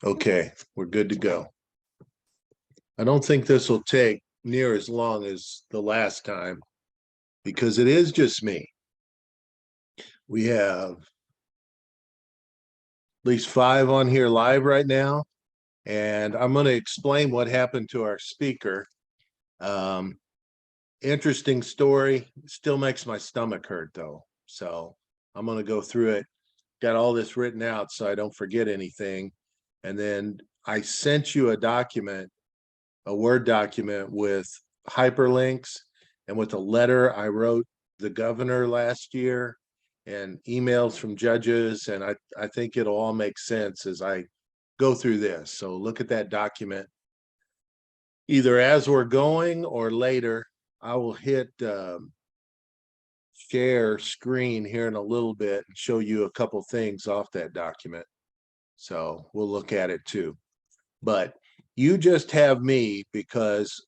Okay, we're good to go. I don't think this will take near as long as the last time because it is just me. We have at least 5 on here live right now, and I'm going to explain what happened to our speaker. Um, Interesting story. Still makes my stomach hurt though. So I'm going to go through it. Got all this written out so I don't forget anything. And then I sent you a Word document with hyperlinks and with a letter I wrote the governor last year and emails from judges. And I think it'll all make sense as I go through this. So look at that document either as we're going or later. I will hit share screen here in a little bit and show you a couple things off that document. So we'll look at it too. But you just have me because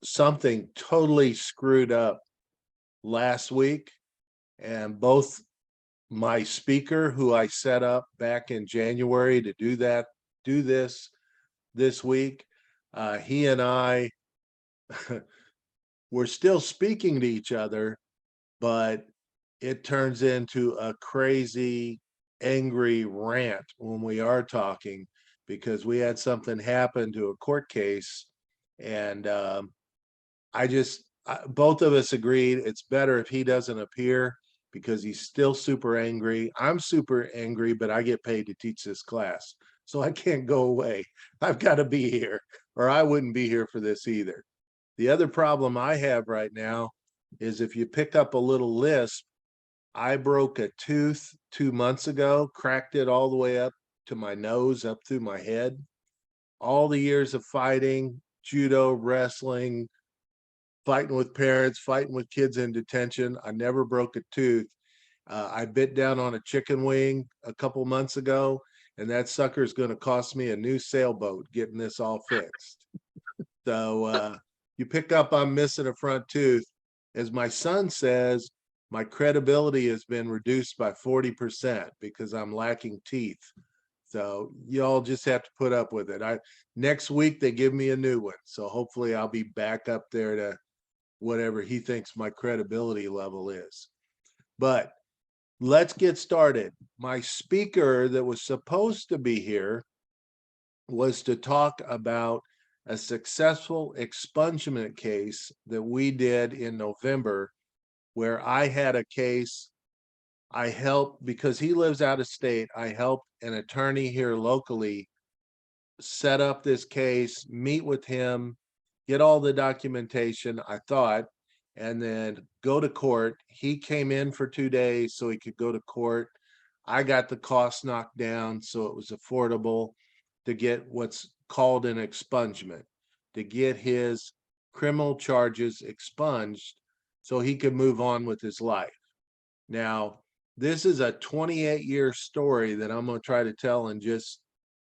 something totally screwed up last week, and both my speaker, who I set up back in January to do this week, he and I we're still speaking to each other, but it turns into a crazy, angry rant when we are talking because we had something happen to a court case, and both of us agreed it's better if he doesn't appear because he's still super angry. I'm super angry, but I get paid to teach this class. So I can't go away. I've got to be here, or I wouldn't be here for this either. The other problem I have right now is if you pick up a little lisp, I broke a tooth 2 months ago, cracked it all the way up to my nose, up through my head. All the years of fighting, judo, wrestling, fighting with parents, fighting with kids in detention. I never broke a tooth. I bit down on a chicken wing a couple months ago, and that sucker is going to cost me a new sailboat getting this all fixed. So you pick up I'm missing a front tooth. As my son says, my credibility has been reduced by 40% because I'm lacking teeth. So y'all just have to put up with it. Next week they give me a new one. So hopefully I'll be back up there to whatever he thinks my credibility level is. But let's get started. My speaker that was supposed to be here was to talk about a successful expungement case that we did in November, where I had a case. I helped because he lives out of state. I helped an attorney here locally set up this case, meet with him, get all the documentation, I thought, and then go to court. He came in for 2 days so he could go to court. I got the cost knocked down so it was affordable to get what's called an expungement, to get his criminal charges expunged so he could move on with his life. Now, this is a 28-year story that I'm going to try to tell in just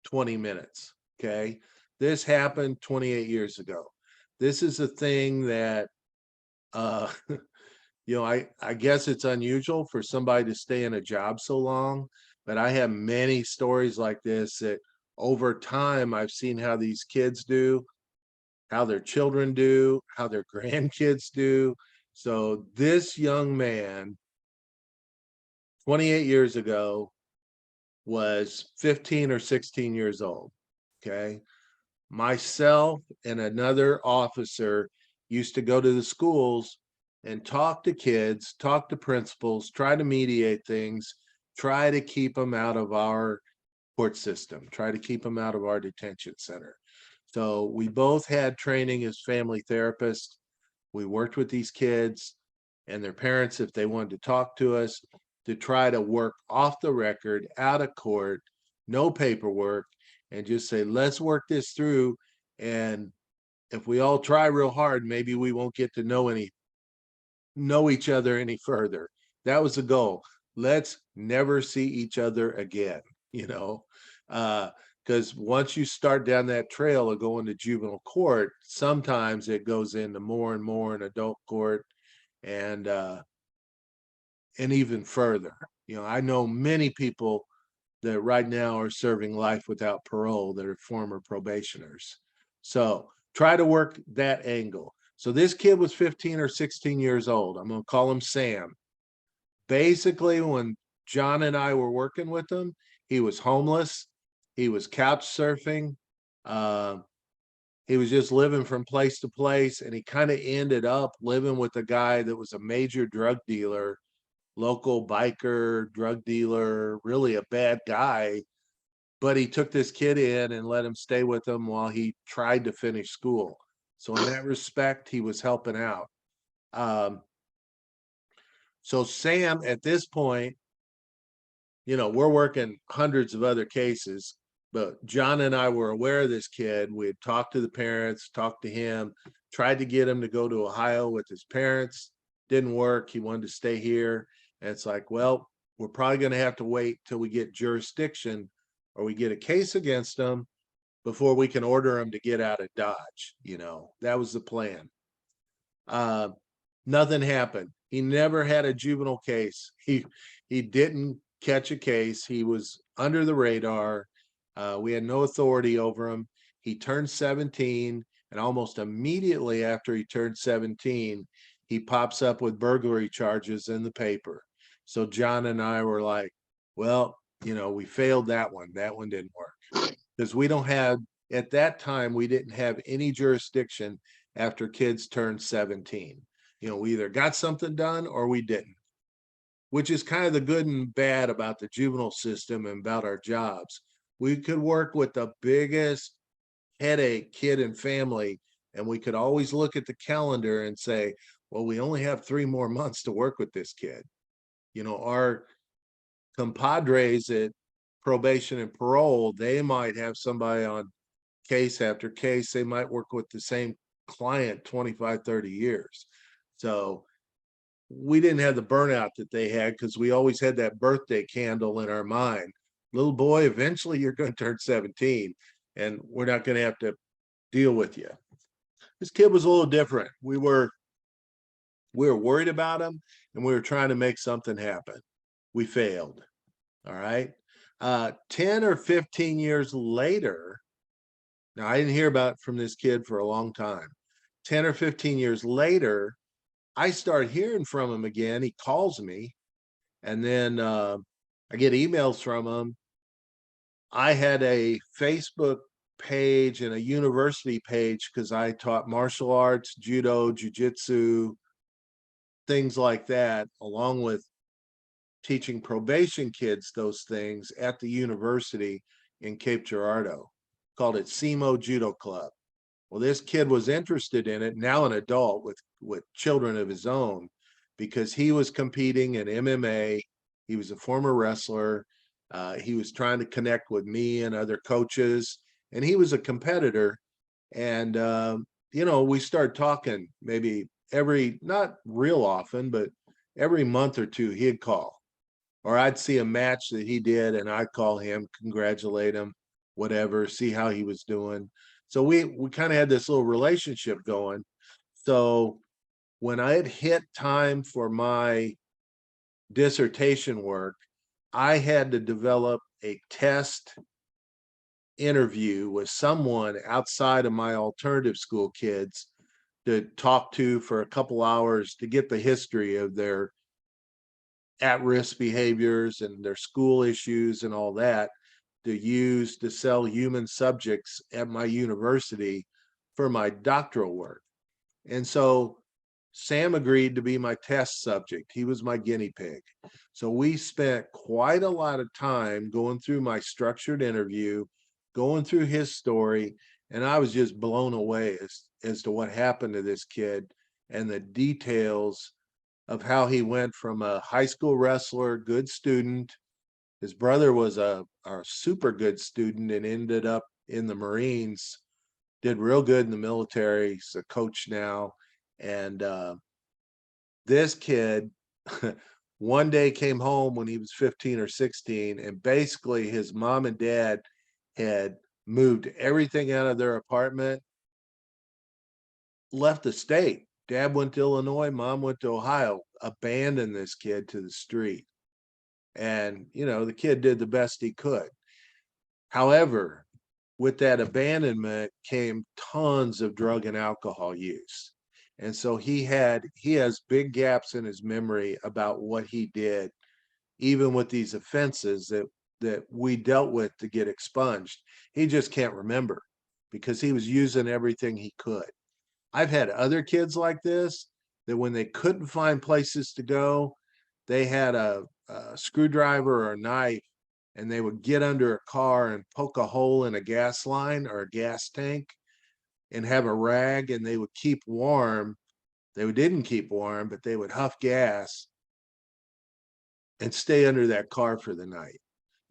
20 minutes. Okay. This happened 28 years ago. This is a thing that, uh, I guess it's unusual for somebody to stay in a job so long, but I have many stories like this that over time I've seen how these kids do, how their children do, how their grandkids do. So this young man, 28 years ago, was 15 or 16 years old. Okay. Myself and another officer used to go to the schools and talk to kids, talk to principals, try to mediate things, try to keep them out of our court system, try to keep them out of our detention center. So we both had training as family therapists. We worked with these kids and their parents if they wanted to talk to us to try to work off the record, out of court, no paperwork, and just say, let's work this through. And if we all try real hard, maybe we won't get to know each other any further. That was the goal. Let's never see each other again, because once you start down that trail of going to juvenile court, sometimes it goes into more and more in adult court and even further. I know many people that right now are serving life without parole that are former probationers. So try to work that angle. So this kid was 15 or 16 years old. I'm going to call him Sam. Basically, when John and I were working with him, he was homeless. He was couch surfing. Uh, he was just living from place to place. And he kind of ended up living with a guy that was a major drug dealer, local biker, drug dealer, really a bad guy. But he took this kid in and let him stay with him while he tried to finish school. So, in that respect, he was helping out. Um, so, Sam, at this point, we're working hundreds of other cases, but John and I were aware of this kid. We had talked to the parents, talked to him, tried to get him to go to Ohio with his parents. Didn't work. He wanted to stay here. And it's like, well, we're probably going to have to wait till we get jurisdiction or we get a case against him before we can order him to get out of Dodge. That was the plan. Uh, Nothing happened. He never had a juvenile case. He didn't catch a case. He was under the radar. We had no authority over him. He turned 17, and almost immediately after he turned 17, he pops up with burglary charges in the paper. So John and I were like, well, we failed that one. That one didn't work because we don't have, at that time, we didn't have any jurisdiction after kids turned 17. We either got something done or we didn't, which is kind of the good and bad about the juvenile system and about our jobs. We could work with the biggest headache kid and family, and we could always look at the calendar and say, well, we only have 3 more months to work with this kid. Our compadres at probation and parole, they might have somebody on case after case. They might work with the same client 25, 30 years. So we didn't have the burnout that they had because we always had that birthday candle in our mind. Little boy, eventually you're going to turn 17 and we're not going to have to deal with you. This kid was a little different. We were worried about him and we were trying to make something happen. We failed. All right. 10 or 15 years later, now I didn't hear about from this kid for a long time. 10 or 15 years later, I start hearing from him again. He calls me, and then I get emails from him. I had a Facebook page and a university page because I taught martial arts, judo, jujitsu, things like that, along with teaching probation kids those things at the university in Cape Girardeau. Called it SEMO Judo Club. Well, this kid was interested in it, now an adult with children of his own, because he was competing in MMA. He was a former wrestler. He was trying to connect with me and other coaches, and he was a competitor. And, we started talking maybe not real often, but every month or two, he'd call. Or I'd see a match that he did, and I'd call him, congratulate him, whatever, see how he was doing. So we kind of had this little relationship going. So when I had hit time for my dissertation work, I had to develop a test interview with someone outside of my alternative school kids to talk to for a couple hours to get the history of their at-risk behaviors and their school issues and all that, to use to sell human subjects at my university for my doctoral work. And so Sam agreed to be my test subject. He was my guinea pig. So we spent quite a lot of time going through my structured interview, going through his story, and I was just blown away as to what happened to this kid and the details of how he went from a high school wrestler, good student. His brother was a super good student and ended up in the Marines, did real good in the military. He's a coach now. And this kid one day came home when he was 15 or 16, and basically his mom and dad had moved everything out of their apartment, left the state. Dad went to Illinois, mom went to Ohio, abandoned this kid to the street. And, the kid did the best he could. However, with that abandonment came tons of drug and alcohol use. And so he has big gaps in his memory about what he did, even with these offenses that we dealt with to get expunged. He just can't remember because he was using everything he could. I've had other kids like this that when they couldn't find places to go, they had a screwdriver or a knife and they would get under a car and poke a hole in a gas line or a gas tank and have a rag and they would keep warm. They didn't keep warm, but they would huff gas and stay under that car for the night.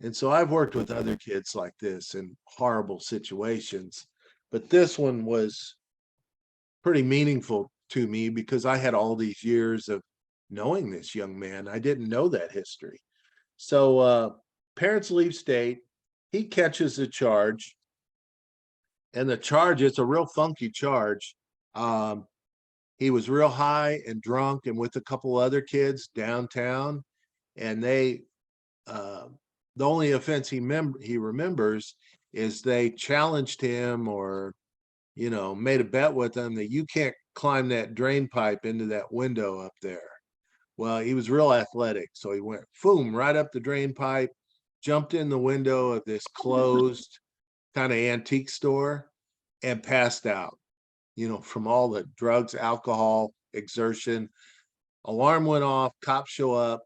And so I've worked with other kids like this in horrible situations, but this one was pretty meaningful to me because I had all these years of knowing this young man. I didn't know that history. So parents leave state. He catches a charge, and the charge, it's a real funky charge. He was real high and drunk and with a couple other kids downtown, and uh, the only offense he remembers is they challenged him or made a bet with him that you can't climb that drain pipe into that window up there. Well, he was real athletic, so he went boom right up the drain pipe, jumped in the window of this closed kind of antique store, and passed out. From all the drugs, alcohol, exertion. Alarm went off. Cops show up.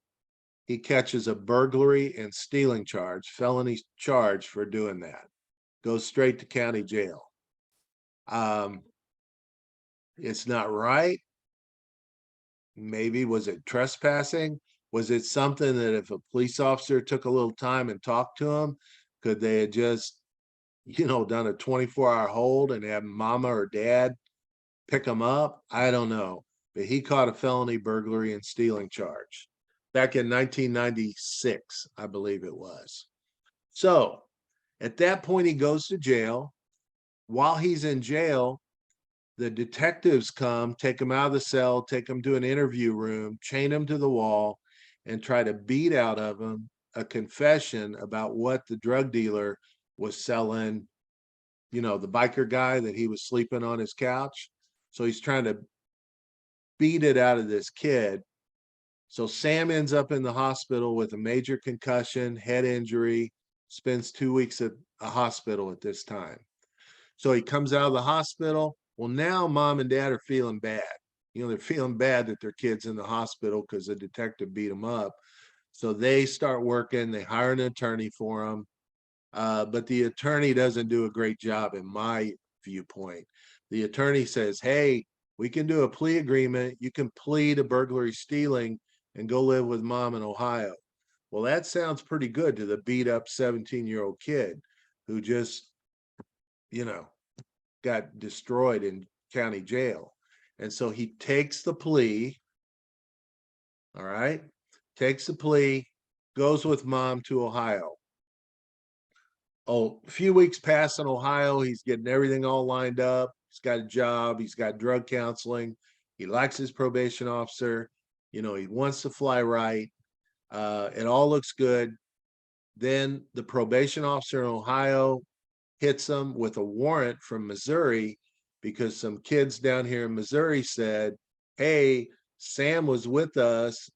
He catches a burglary and stealing charge, felony charge for doing that. Goes straight to county jail. Um, it's not right. Maybe was it trespassing? Was it something that if a police officer took a little time and talked to him, could they have just, done a 24-hour hold and have mama or dad pick him up? I don't know. But he caught a felony burglary and stealing charge back in 1996, I believe it was. So at that point, he goes to jail. While he's in jail, the detectives come, take him out of the cell, take him to an interview room, chain him to the wall, and try to beat out of him a confession about what the drug dealer was selling, the biker guy that he was sleeping on his couch. So he's trying to beat it out of this kid. So Sam ends up in the hospital with a major concussion, head injury, spends 2 weeks at a hospital at this time. So he comes out of the hospital. Well, now mom and dad are feeling bad. They're feeling bad that their kid's in the hospital because the detective beat them up. So they start working. They hire an attorney for him. But the attorney doesn't do a great job, in my viewpoint. The attorney says, hey, we can do a plea agreement. You can plead a burglary stealing and go live with mom in Ohio. Well, that sounds pretty good to the beat up 17-year-old kid who just, got destroyed in county jail. And so he takes the plea. All right. Takes the plea, goes with mom to Ohio. Oh, a few weeks pass in Ohio. He's getting everything all lined up. He's got a job. He's got drug counseling. He likes his probation officer. He wants to fly right. It all looks good. Then the probation officer in Ohio hits him with a warrant from Missouri because some kids down here in Missouri said, hey, Sam was with us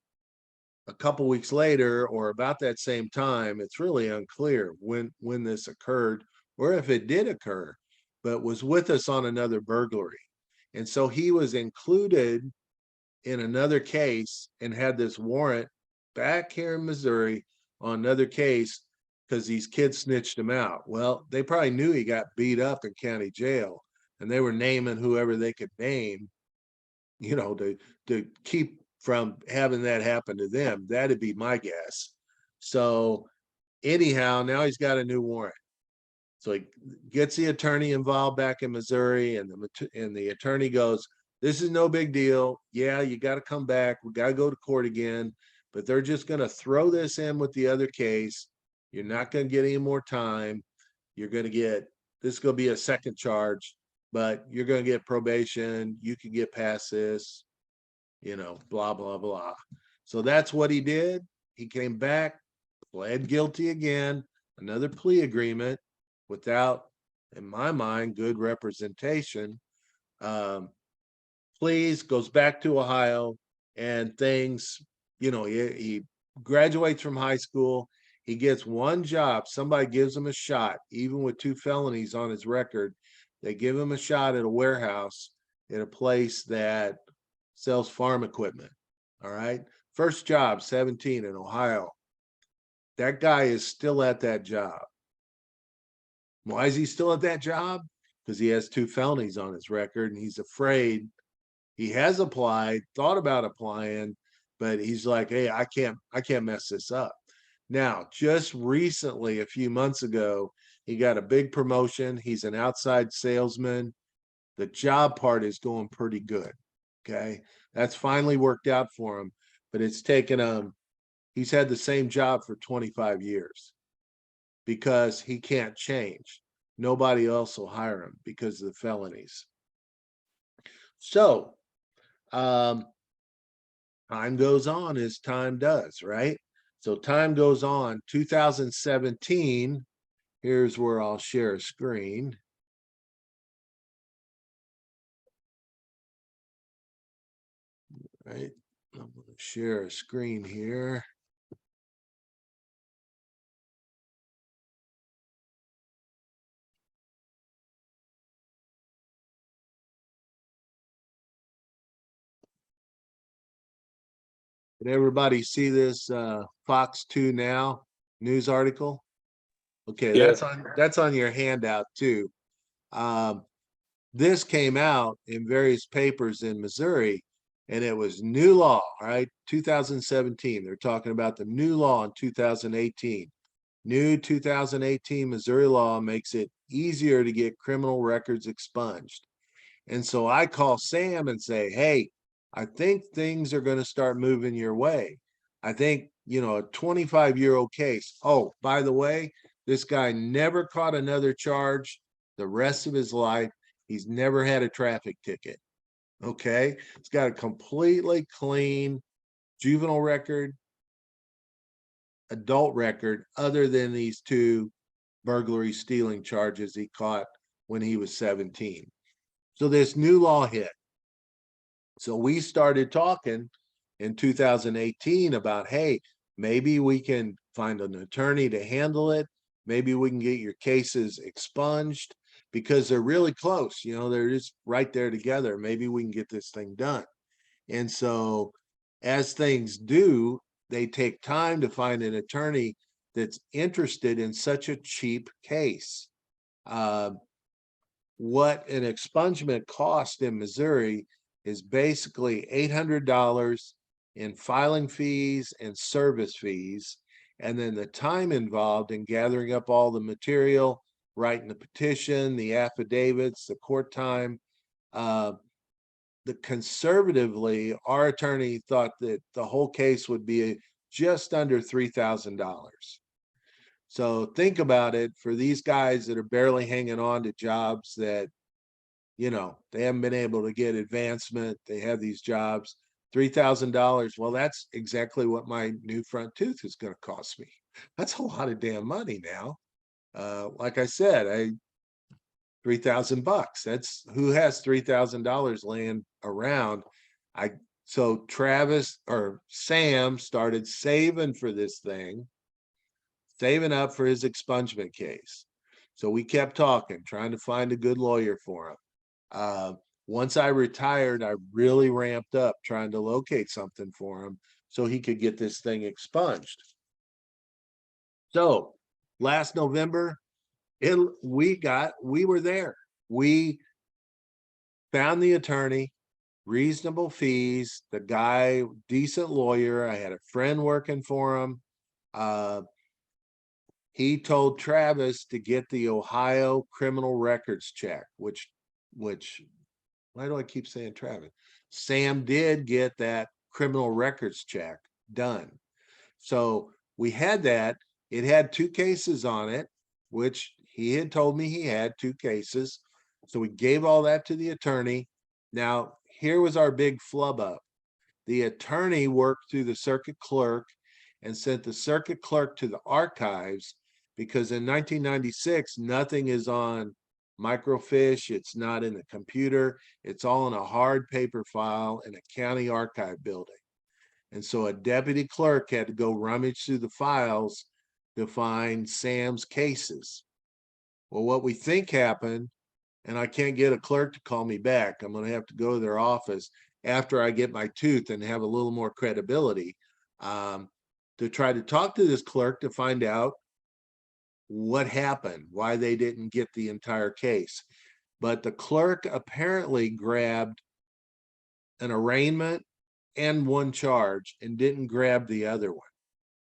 a couple weeks later or about that same time. It's really unclear when this occurred or if it did occur, but was with us on another burglary. And so he was included in another case and had this warrant back here in Missouri on another case because these kids snitched him out. Well, they probably knew he got beat up in county jail and they were naming whoever they could name, to keep from having that happen to them. That'd be my guess. So anyhow, now he's got a new warrant. So he gets the attorney involved back in Missouri, and the attorney goes, "This is no big deal. Yeah, you got to come back. We got to go to court again, but they're just going to throw this in with the other case. You're not going to get any more time. You're going to get this is going to be a second charge, but you're going to get probation. You can get past this, blah blah blah." So that's what he did. He came back. pled guilty again, another plea agreement without, in my mind, good representation. Um, Pleas, goes back to Ohio, and things, he graduates from high school. He gets one job. Somebody gives him a shot, even with 2 felonies on his record. They give him a shot at a warehouse at a place that sells farm equipment. All right. First job, 17 in Ohio. That guy is still at that job. Why is he still at that job? Because he has 2 felonies on his record and he's afraid. He has applied, thought about applying, but he's like, hey, I can't mess this up. Now, just recently, a few months ago, he got a big promotion. He's an outside salesman. The job part is going pretty good. Okay. That's finally worked out for him, but it's taken him, he's had the same job for 25 years because he can't change. Nobody else will hire him because of the felonies. So, um, time goes on as time does, right? So time goes on. 2017, here's where I'll share a screen. Right, I'm going to share a screen here. Did everybody see this Fox 2 Now news article? Okay, Yeah, that's on your handout too. Um, this came out in various papers in Missouri, and it was new law, right? 2017. They're talking about the new law in 2018. New 2018 Missouri law makes it easier to get criminal records expunged. And so I call Sam and say, hey, I think things are going to start moving your way. I think, a 25-year-old case. Oh, by the way, this guy never caught another charge the rest of his life. He's never had a traffic ticket. Okay. He's got a completely clean juvenile record, adult record, other than these 2 burglary stealing charges he caught when he was 17. So this new law hit. So we started talking in 2018 about, hey, maybe we can find an attorney to handle it. Maybe we can get your cases expunged because they're really close. They're just right there together. Maybe we can get this thing done. And so, as things do, they take time to find an attorney that's interested in such a cheap case. What an expungement cost in Missouri is basically $800 in filing fees and service fees, and then the time involved in gathering up all the material, writing the petition, the affidavits, the court time. Conservatively, our attorney thought that the whole case would be just under $3,000. So think about it, for these guys that are barely hanging on to jobs that, they haven't been able to get advancement. They have these jobs, $3,000. Well, that's exactly what my new front tooth is going to cost me. That's a lot of damn money now. Like I said, 3,000 bucks. That's who has $3,000 laying around. So Travis or Sam started saving for this thing, saving up for his expungement case. So we kept talking, trying to find a good lawyer for him. Once I retired, I really ramped up trying to locate something for him so he could get this thing expunged. So last November, we were there. We found the attorney, reasonable fees, the guy, decent lawyer. I had a friend working for him. He told Travis to get the Ohio criminal records check, which why do I keep saying Travis? Sam did get that criminal records check done. So we had that. It had 2 cases on it, which he had told me he had 2 cases. So we gave all that to the attorney. Now, here was our big flub up. The attorney worked through the circuit clerk, and sent the circuit clerk to the archives, because in 1996, nothing is on microfiche. It's not in the computer. It's all in a hard paper file in a county archive building. And so a deputy clerk had to go rummage through the files to find Sam's cases. Well, what we think happened, and I can't get a clerk to call me back. I'm going to have to go to their office after I get my tooth and have a little more credibility, to try to talk to this clerk to find out what happened, why they didn't get the entire case. But the clerk apparently grabbed an arraignment and one charge and didn't grab the other one.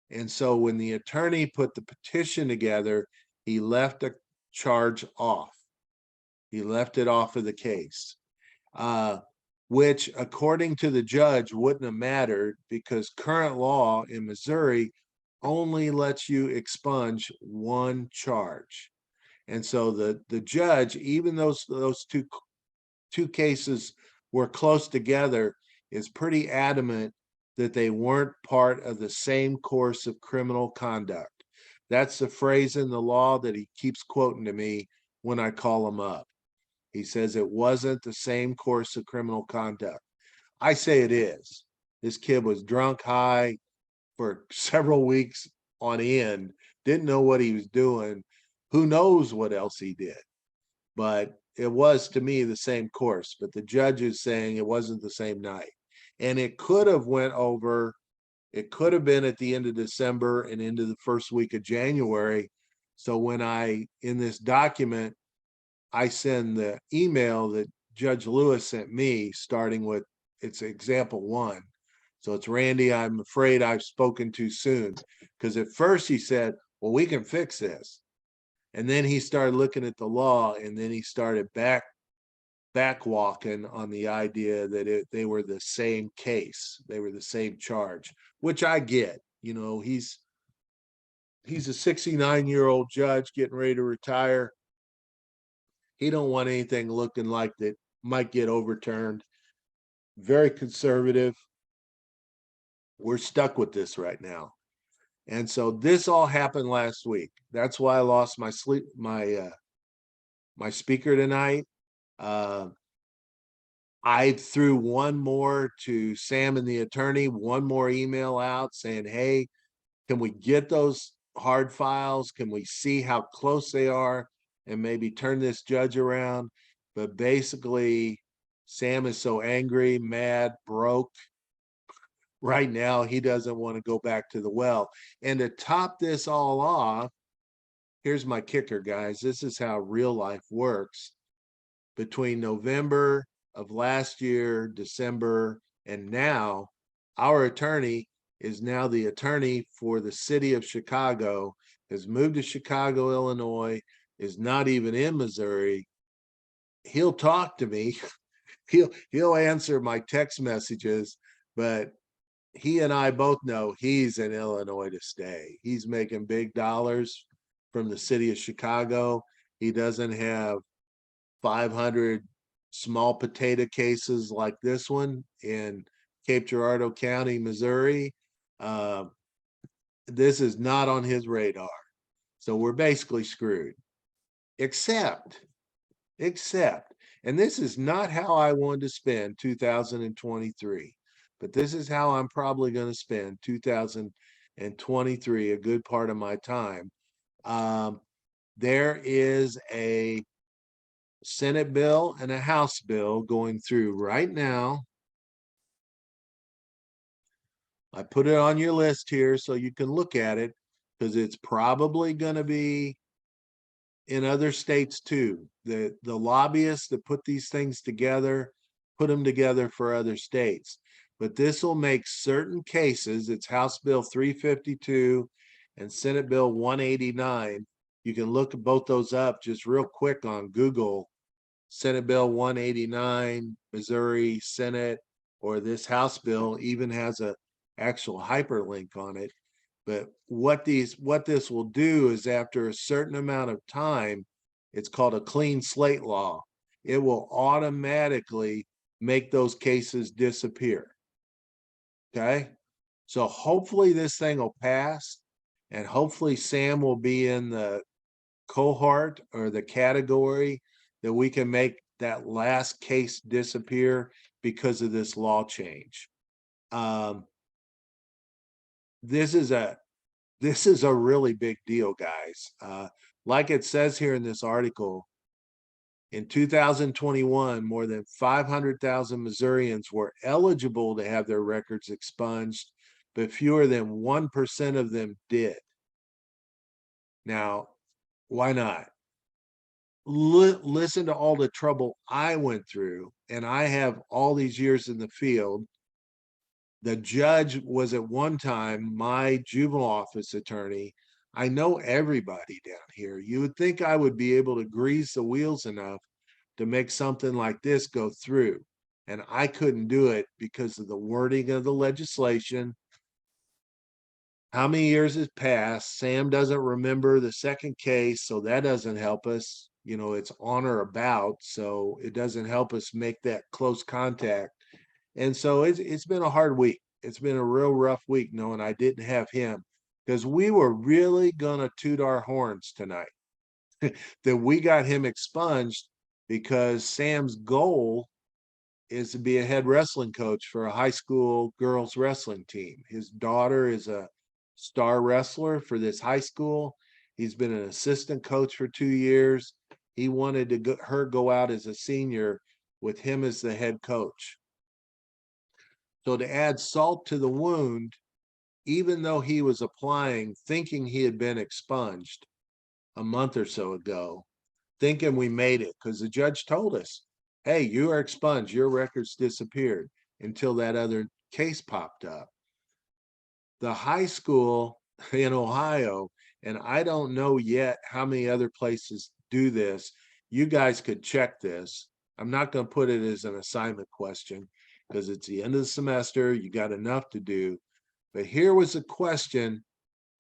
And so when the attorney put the petition together, he left a charge off. He left it off of the case, which according to the judge wouldn't have mattered, because current law in Missouri only lets you expunge one charge. And so the judge, even those two cases were close together, is pretty adamant that they weren't part of the same course of criminal conduct. That's the phrase in the law that he keeps quoting to me when I call him up. He says it wasn't the same course of criminal conduct. I say it is. This kid was drunk, high for several weeks on end, didn't know what he was doing. Who knows what else he did? But it was, to me, the same course. But the judge is saying it wasn't the same night. And it could have went over, it could have been at the end of December and into the first week of January. So when in this document, I send the email that Judge Lewis sent me, starting with, it's example 1. So it's, Randy, I'm afraid I've spoken too soon. Because at first he said, well, we can fix this. And then he started looking at the law, and then he started back walking on the idea that they were the same case. They were the same charge, which I get. You know, he's a 69-year-old judge getting ready to retire. He don't want anything looking like that might get overturned. Very conservative. We're stuck with this right now. And so this all happened last week. That's why I lost my my speaker tonight. I threw one more to Sam and the attorney, one more email out saying, hey, can we get those hard files? Can we see how close they are and maybe turn this judge around? But basically, Sam is so angry, mad, broke right now, he doesn't want to go back to the well. And to top this all off, here's my kicker, guys. This is how real life works. Between November of last year, December, and now, our attorney is now the attorney for the city of Chicago, has moved to Chicago, Illinois, is not even in Missouri. He'll talk to me. He'll answer my text messages, but he and I both know he's in Illinois to stay. He's making big dollars from the city of Chicago. He doesn't have 500 small potato cases like this one in Cape Girardeau County, Missouri. This is not on his radar. So we're basically screwed. Except, and this is not how I wanted to spend 2023, but this is how I'm probably going to spend 2023, a good part of my time. There is a Senate bill and a House bill going through right now. I put it on your list here so you can look at it, because it's probably going to be in other states too. The lobbyists that put these things together, put them together for other states. But this will make certain cases, it's House Bill 352 and Senate Bill 189. You can look both those up just real quick on Google. Senate Bill 189, Missouri Senate, or this House bill even has a actual hyperlink on it. But what this will do is, after a certain amount of time, it's called a clean slate law. It will automatically make those cases disappear. Okay. So hopefully this thing will pass, and hopefully Sam will be in the cohort or the category that we can make that last case disappear because of this law change. Um, this is a really big deal, guys. Like it says here in this article, in 2021, more than 500,000 Missourians were eligible to have their records expunged, but fewer than 1% of them did. Now, why not? Listen to all the trouble I went through, and I have all these years in the field. The judge was at one time my juvenile office attorney. I know everybody down here. You would think I would be able to grease the wheels enough to make something like this go through. And I couldn't do it because of the wording of the legislation. How many years has passed? Sam doesn't remember the second case, so that doesn't help us. You know, it's on or about, so it doesn't help us make that close contact. And so it's been a hard week. It's been a real rough week knowing I didn't have him, because we were really gonna toot our horns tonight that we got him expunged, because Sam's goal is to be a head wrestling coach for a high school girls wrestling team. His daughter is a star wrestler for this high school. He's been an assistant coach for 2 years. He wanted to go out as a senior with him as the head coach. So to add salt to the wound, even though he was applying thinking he had been expunged a month or so ago, thinking we made it, because the judge told us, hey, you are expunged, your records disappeared, until that other case popped up. The high school in Ohio, and I don't know yet how many other places do this. You guys could check this. I'm not going to put it as an assignment question because it's the end of the semester. You got enough to do. But here was a question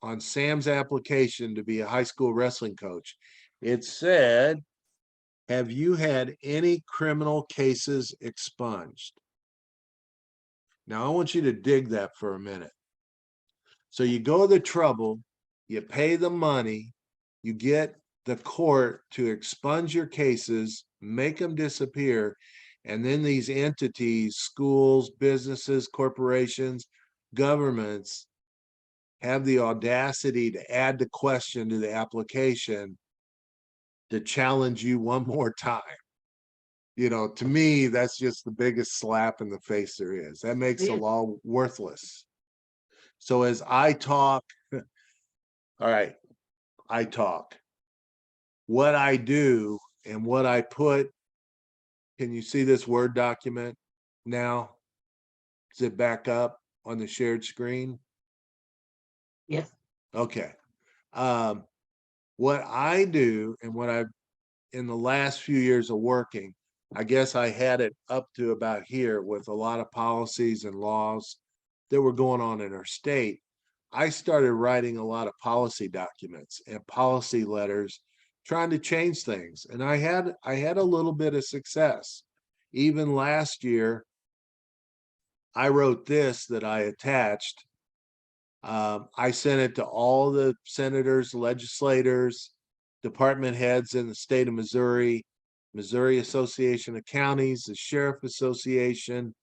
on Sam's application to be a high school wrestling coach. It said, have you had any criminal cases expunged? Now, I want you to dig that for a minute. So you go to the trouble, you pay the money, you get the court to expunge your cases, make them disappear, and then these entities, schools, businesses, corporations, governments, have the audacity to add the question to the application to challenge you one more time. You know, to me, that's just the biggest slap in the face there is. That makes the law worthless. So as I talk, all right, I talk. What I do and what I put, can you see this Word document now? Is it back up on the shared screen? Yes. Okay. What I do and what I've in the last few years of working, I guess I had it up to about here with a lot of policies and laws that were going on in our state. I started writing a lot of policy documents and policy letters trying to change things. And I had a little bit of success. Even last year, I wrote this that I attached. I sent it to all the senators, legislators, department heads in the state of Missouri, Missouri Association of Counties, the Sheriff Association,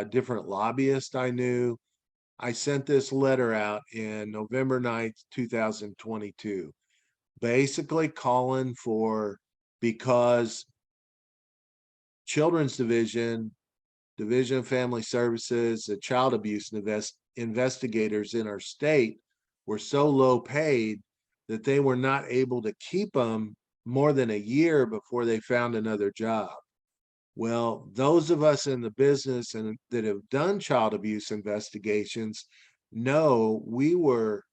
different lobbyists I knew. I sent this letter out in November 9th, 2022, basically calling for, because Children's Division of Family Services, the child abuse investigators in our state were so low paid that they were not able to keep them more than a year before they found another job. Well, those of us in the business and that have done child abuse investigations know we were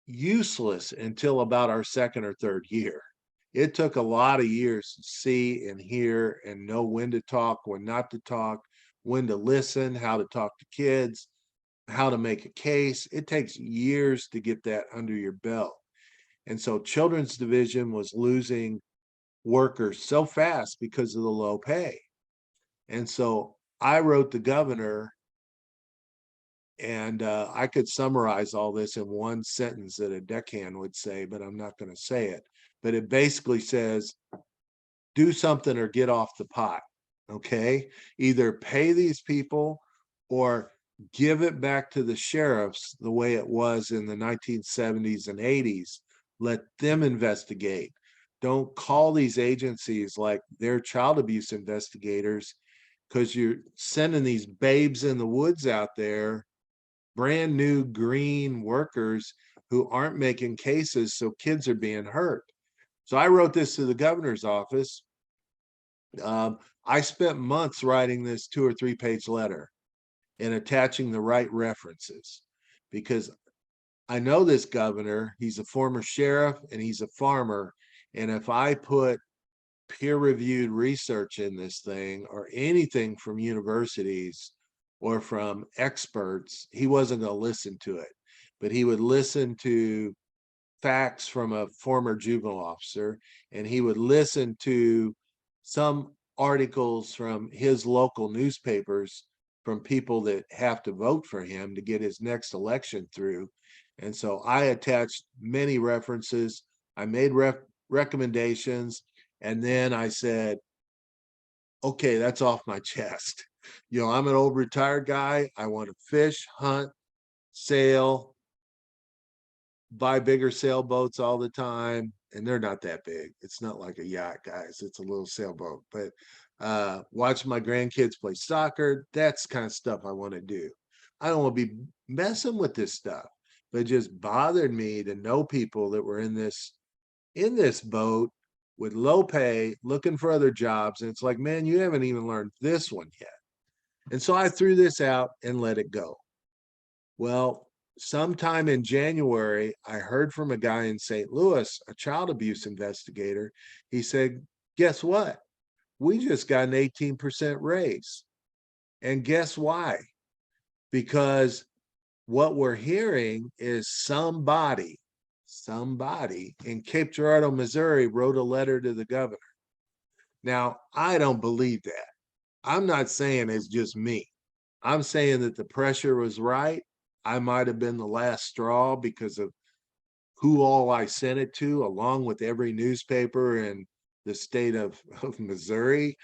useless until about our second or third year. It took a lot of years to see and hear and know when to talk, when not to talk, when to listen, how to talk to kids, how to make a case. It takes years to get that under your belt. And so Children's Division was losing workers so fast because of the low pay. And so I wrote the governor And I could summarize all this in one sentence that a deckhand would say, but I'm not going to say it. But it basically says, do something or get off the pot. Okay. Either pay these people or give it back to the sheriffs the way it was in the 1970s and 80s. Let them investigate. Don't call these agencies like they're child abuse investigators, because you're sending these babes in the woods out there, brand new green workers who aren't making cases, so kids are being hurt. So I wrote this to the governor's office. I spent months writing this 2 or 3 page letter and attaching the right references, because I know this governor, he's a former sheriff and he's a farmer. And if I put peer-reviewed research in this thing or anything from universities or from experts, he wasn't going to listen to it. But he would listen to facts from a former juvenile officer, and he would listen to some articles from his local newspapers from people that have to vote for him to get his next election through. And so I attached many references. I made recommendations, and then I said, okay, that's off my chest. I'm an old retired guy. I want to fish, hunt, sail, buy bigger sailboats all the time, and they're not that big. It's not like a yacht, guys. It's a little sailboat. But watch my grandkids play soccer, that's kind of stuff I want to do. I don't want to be messing with this stuff. But it just bothered me to know people that were in this boat with low pay, looking for other jobs. And it's like, man, you haven't even learned this one yet. And so I threw this out and let it go. Well, sometime in January, I heard from a guy in St. Louis, a child abuse investigator. He said, guess what? We just got an 18% raise. And guess why? Because what we're hearing is somebody in Cape Girardeau, Missouri, wrote a letter to the governor. Now, I don't believe that. I'm not saying it's just me. I'm saying that the pressure was right. I might have been the last straw because of who all I sent it to, along with every newspaper in the state of Missouri.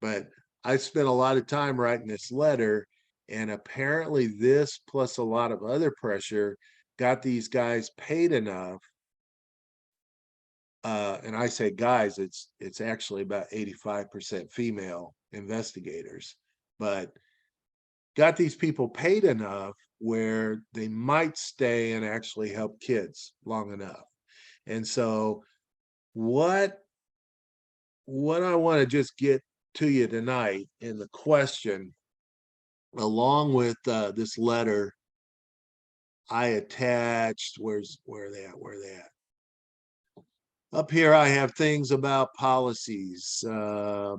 But I spent a lot of time writing this letter, and apparently this plus a lot of other pressure got these guys paid enough. And I say guys, it's actually about 85% female investigators, but got these people paid enough where they might stay and actually help kids long enough. And so what I want to just get to you tonight in the question, along with this letter I attached, where are they at? Up here, I have things about policies, other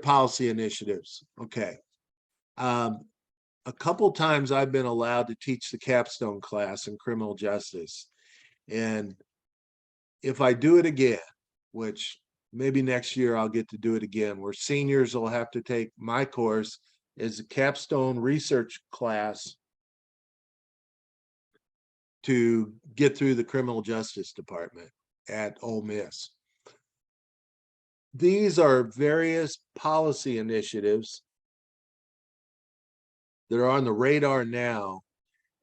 policy initiatives. Okay. A couple times I've been allowed to teach the capstone class in criminal justice. And if I do it again, which maybe next year I'll get to do it again, where seniors will have to take my course as a capstone research class to get through the criminal justice department at Ole Miss. These are various policy initiatives that are on the radar now,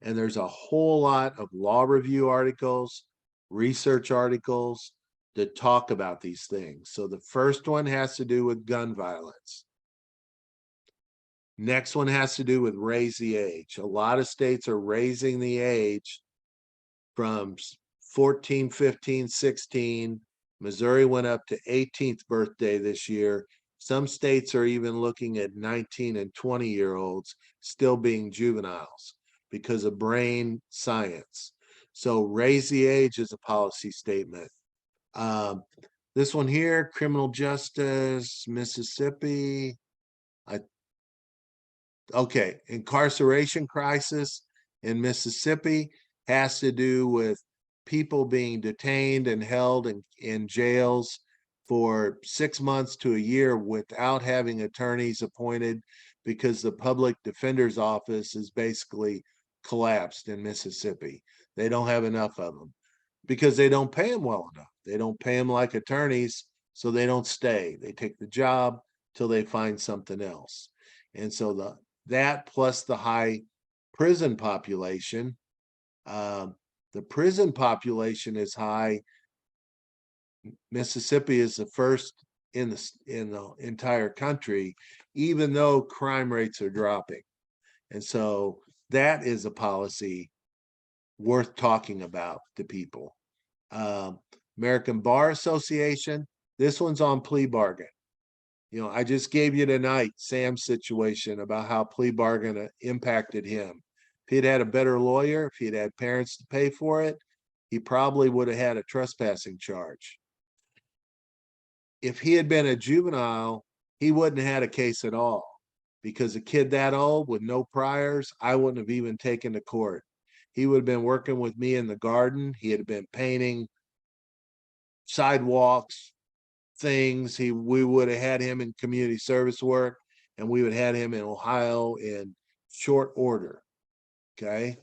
and there's a whole lot of law review articles, research articles that talk about these things. So the first one has to do with gun violence. Next one has to do with raise the age. A lot of states are raising the age from 14, 15, 16. Missouri went up to 18th birthday this year. Some states are even looking at 19 and 20-year-olds still being juveniles because of brain science. So raise the age is a policy statement. This one here, criminal justice, Mississippi. Okay, incarceration crisis in Mississippi has to do with people being detained and held in jails for 6 months to a year without having attorneys appointed because the public defender's office is basically collapsed in Mississippi. They don't have enough of them because they don't pay them well enough. They don't pay them like attorneys, so they don't stay. They take the job till they find something else. And so that plus the high prison population, the prison population is high. Mississippi is the first in the entire country, even though crime rates are dropping. And so that is a policy worth talking about to people. Um, American Bar Association, this one's on plea bargain. You know, I just gave you tonight Sam's situation about how plea bargain impacted him. If he'd had a better lawyer, if he'd had parents to pay for it, he probably would have had a trespassing charge. If he had been a juvenile, he wouldn't have had a case at all, because a kid that old with no priors, I wouldn't have even taken to court. He would have been working with me in the garden. He had been painting sidewalks, things. We would have had him in community service work, and we would have had him in Ohio in short order. Okay.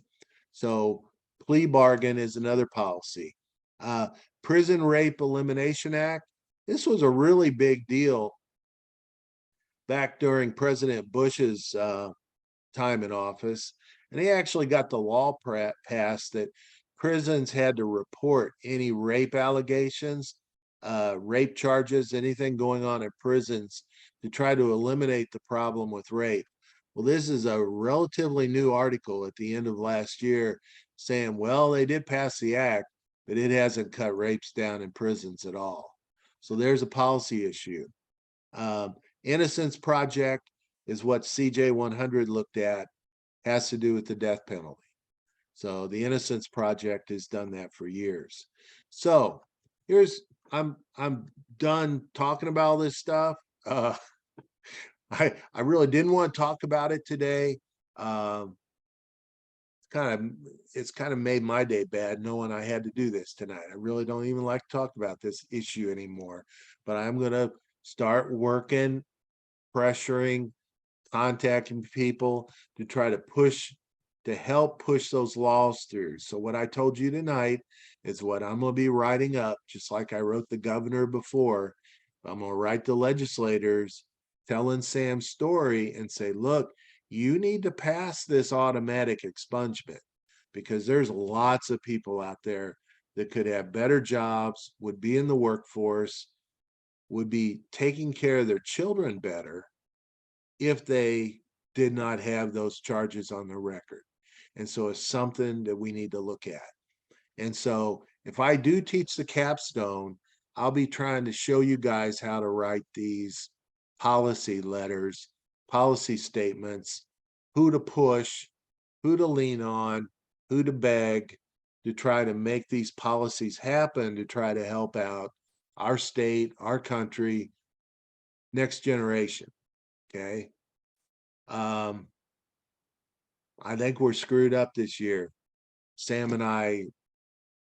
So plea bargain is another policy. Prison Rape Elimination Act. This was a really big deal back during President Bush's time in office. And he actually got the law passed that prisons had to report any rape allegations, rape charges, anything going on in prisons to try to eliminate the problem with rape. Well, this is a relatively new article at the end of last year saying, well, they did pass the act, but it hasn't cut rapes down in prisons at all. So there's a policy issue. Innocence Project is what CJ 100 looked at, has to do with the death penalty. So the Innocence Project has done that for years. So here's, I'm done talking about all this stuff. I really didn't want to talk about it today. It's kind of made my day bad knowing I had to do this tonight. I really don't even like to talk about this issue anymore, but I'm going to start working, pressuring, contacting people to try to help push those laws through. So what I told you tonight is what I'm going to be writing up, just like I wrote the governor before. I'm going to write the legislators telling Sam's story and say, look, you need to pass this automatic expungement, because there's lots of people out there that could have better jobs, would be in the workforce, would be taking care of their children better if they did not have those charges on their record. And so it's something that we need to look at. And so if I do teach the capstone, I'll be trying to show you guys how to write these policy letters, policy statements, who to push, who to lean on, who to beg to try to make these policies happen, to try to help out our state, our country, next generation. Okay. I think we're screwed up this year. Sam and I,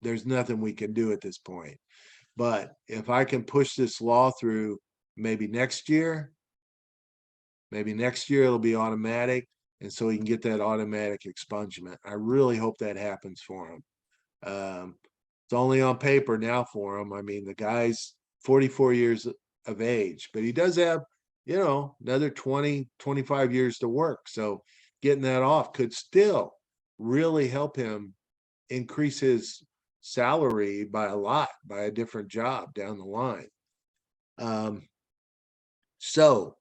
there's nothing we can do at this point. But if I can push this law through, maybe next year it'll be automatic. And so he can get that automatic expungement. I really hope that happens for him. It's only on paper now for him. I mean, the guy's 44 years of age, but he does have, another 20, 25 years to work. So getting that off could still really help him increase his salary by a lot, by a different job down the line. So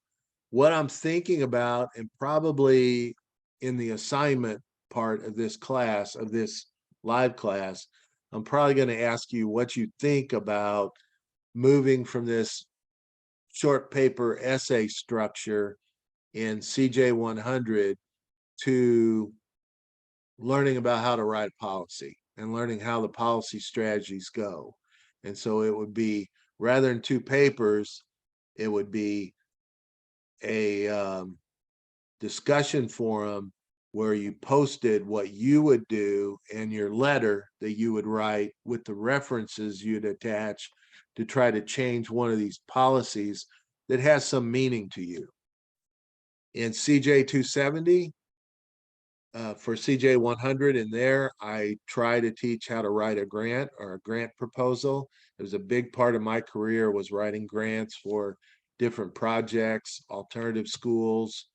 what I'm thinking about, and probably in the assignment part of this class, of this live class, I'm probably going to ask you what you think about moving from this short paper essay structure in CJ 100 to learning about how to write policy and learning how the policy strategies go. And so it would be, rather than two papers, it would be a discussion forum where you posted what you would do in your letter that you would write with the references you'd attach to try to change one of these policies that has some meaning to you. In CJ 270, for CJ 100 in there, I try to teach how to write a grant or a grant proposal. It was a big part of my career was writing grants for different projects, alternative schools,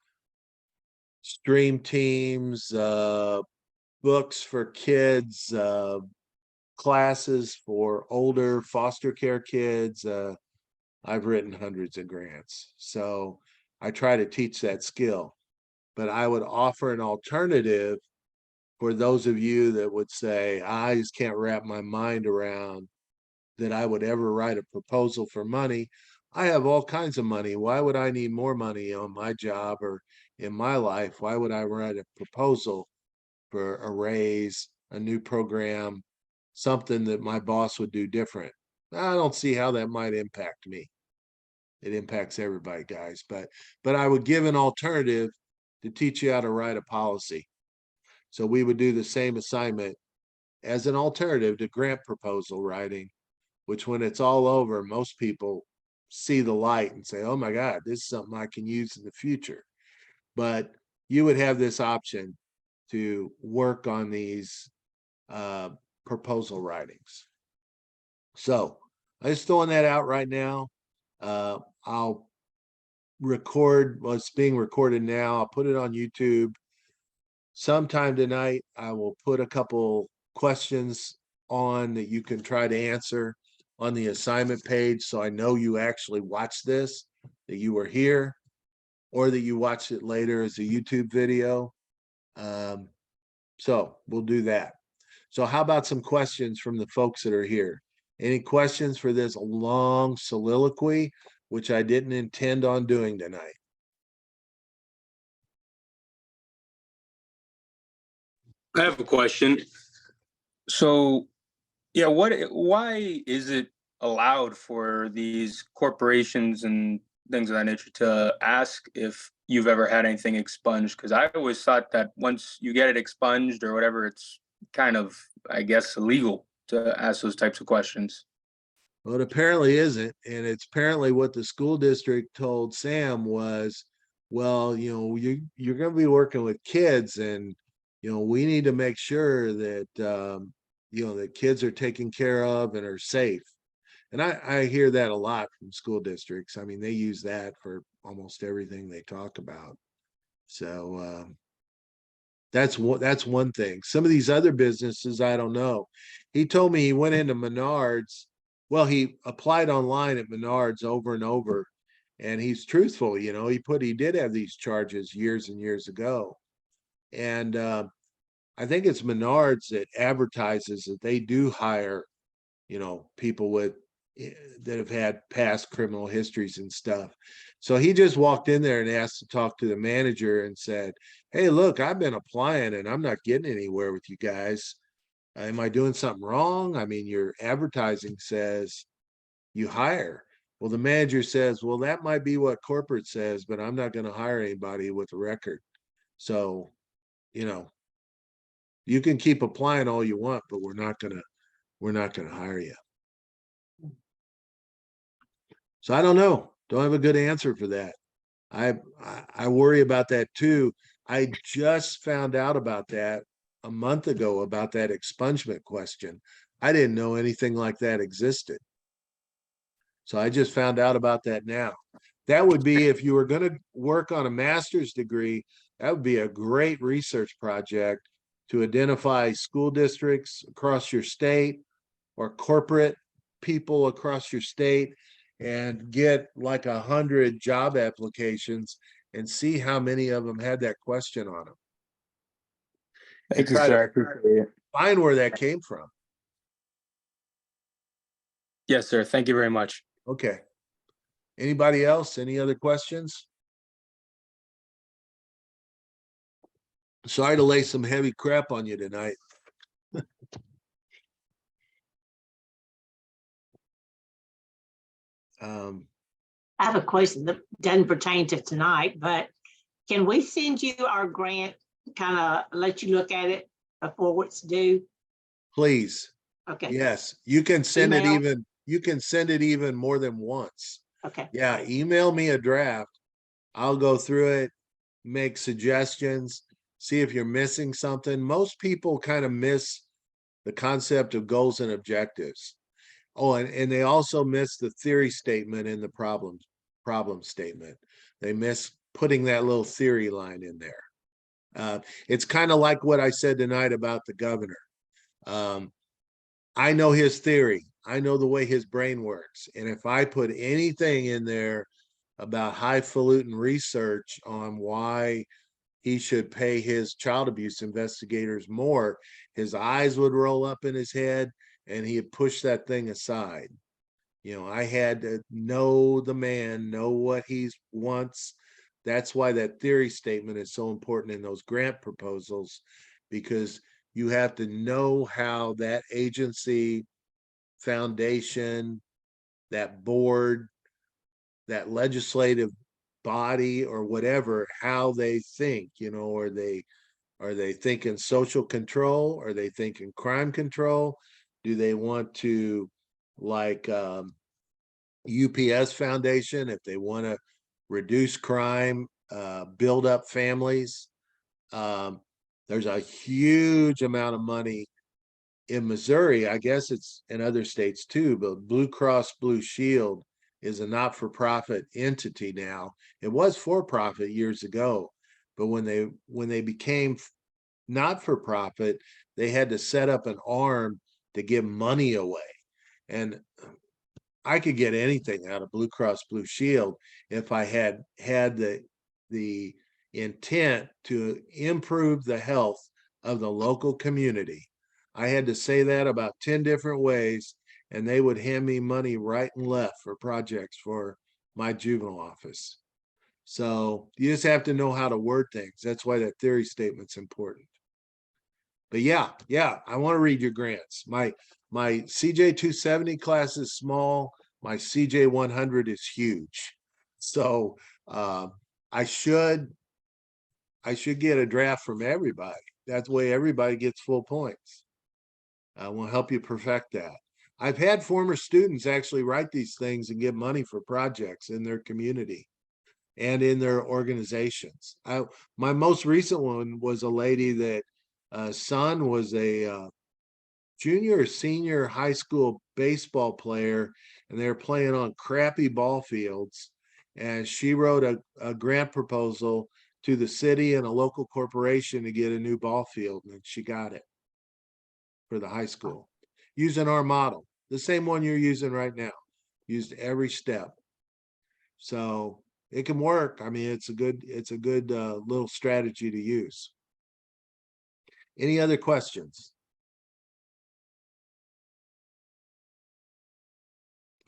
stream teams, books for kids, classes for older foster care kids. I've written hundreds of grants. So I try to teach that skill, but I would offer an alternative for those of you that would say, I just can't wrap my mind around that I would ever write a proposal for money. I have all kinds of money. Why would I need more money on my job or in my life? Why would I write a proposal for a raise, a new program, something that my boss would do different? I don't see how that might impact me. It impacts everybody, guys, but I would give an alternative to teach you how to write a policy. So we would do the same assignment as an alternative to grant proposal writing, which when it's all over, most people see the light and say, oh my God, this is something I can use in the future. But you would have this option to work on these proposal writings. So I'm just throwing that out right now. I'll record what's being recorded now. I'll put it on YouTube. Sometime tonight, I will put a couple questions on that you can try to answer on the assignment page. So I know you actually watched this, that you were here, or that you watched it later as a YouTube video. So we'll do that. So how about some questions from the folks that are here? Any questions for this long soliloquy, which I didn't intend on doing tonight? I have a question. So, yeah, why is it allowed for these corporations and things of that nature to ask if you've ever had anything expunged? Because I always thought that once you get it expunged or whatever, it's kind of, I guess, illegal to ask those types of questions. Well, it apparently isn't. And it's apparently what the school district told Sam was, well, you're going to be working with kids and, we need to make sure that, that kids are taken care of and are safe. And I hear that a lot from school districts. I mean, they use that for almost everything they talk about. So, that's one thing. Some of these other businesses, I don't know. He told me he went into Menards. Well, he applied online at Menards over and over, and he's truthful. He did have these charges years and years ago, and I think it's Menards that advertises that they do hire, people that have had past criminal histories and stuff. So he just walked in there and asked to talk to the manager and said, hey, look, I've been applying and I'm not getting anywhere with you guys. Am I doing something wrong? I mean, your advertising says you hire. Well, the manager says, well, that might be what corporate says, but I'm not going to hire anybody with a record. So, you can keep applying all you want, but we're not going to hire you. So I don't know. Don't have a good answer for that. I worry about that too. I just found out about that a month ago about that expungement question. I didn't know anything like that existed. So I just found out about that now. That would be if you were going to work on a master's degree, that would be a great research project to identify school districts across your state or corporate people across your state and get like 100 job applications and see how many of them had that question on them. Thank you, sir. I appreciate it. Find where that came from. Yes, sir. Thank you very much. Okay. Anybody else? Any other questions? Sorry to lay some heavy crap on you tonight. I have a question that doesn't pertain to tonight, but can we send you our grant, kind of let you look at it before it's due? Please. Okay. Yes, you can send Email? it even more than once. Okay. Yeah, email me a draft. I'll go through it. make suggestions, see if you're missing something. Most people kind of miss the concept of goals and objectives. Oh, and they also miss the theory statement in the problem statement. They miss putting that little theory line in there. It's kind of like what I said tonight about the governor. I know his theory. I know the way his brain works. And if I put anything in there about highfalutin research on why he should pay his child abuse investigators more, his eyes would roll up in his head and he'd push that thing aside. You know, I had to know the man, know what he wants. That's why that theory statement is so important in those grant proposals, because you have to know how that agency, foundation, that board, that legislative body or whatever, how they think, you know, are they thinking social control? Are they thinking crime control? Do they want to, like UPS Foundation, if they want to reduce crime, build up families? There's a huge amount of money in Missouri. I guess it's in other states too, but Blue Cross Blue Shield is a not-for-profit entity now. It was for-profit years ago, but when they became not-for-profit, they had to set up an arm to give money away. And I could get anything out of Blue Cross Blue Shield if I had the intent to improve the health of the local community. I had to say that about 10 different ways, and they would hand me money right and left for projects for my juvenile office. So you just have to know how to word things. That's why that theory statement's important. But yeah, I want to read your grants. My CJ 270 class is small. My CJ 100 is huge. So I should get a draft from everybody. That way everybody gets full points. I will help you perfect that. I've had former students actually write these things and get money for projects in their community and in their organizations. My most recent one was a lady that son was a junior or senior high school baseball player, and they were playing on crappy ball fields. And she wrote a grant proposal to the city and a local corporation to get a new ball field, and she got it for the high school using our model, the same one you're using right now, used every step. So it can work. I mean, it's a good little strategy to use. Any other questions?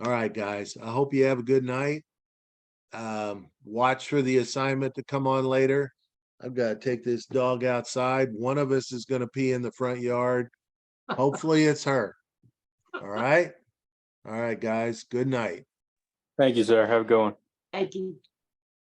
All right, guys, I hope you have a good night. Watch for the assignment to come on later. I've got to take this dog outside. One of us is going to pee in the front yard. Hopefully it's her. All right. All right, guys. Good night. Thank you, sir. Have a good one. Thank you.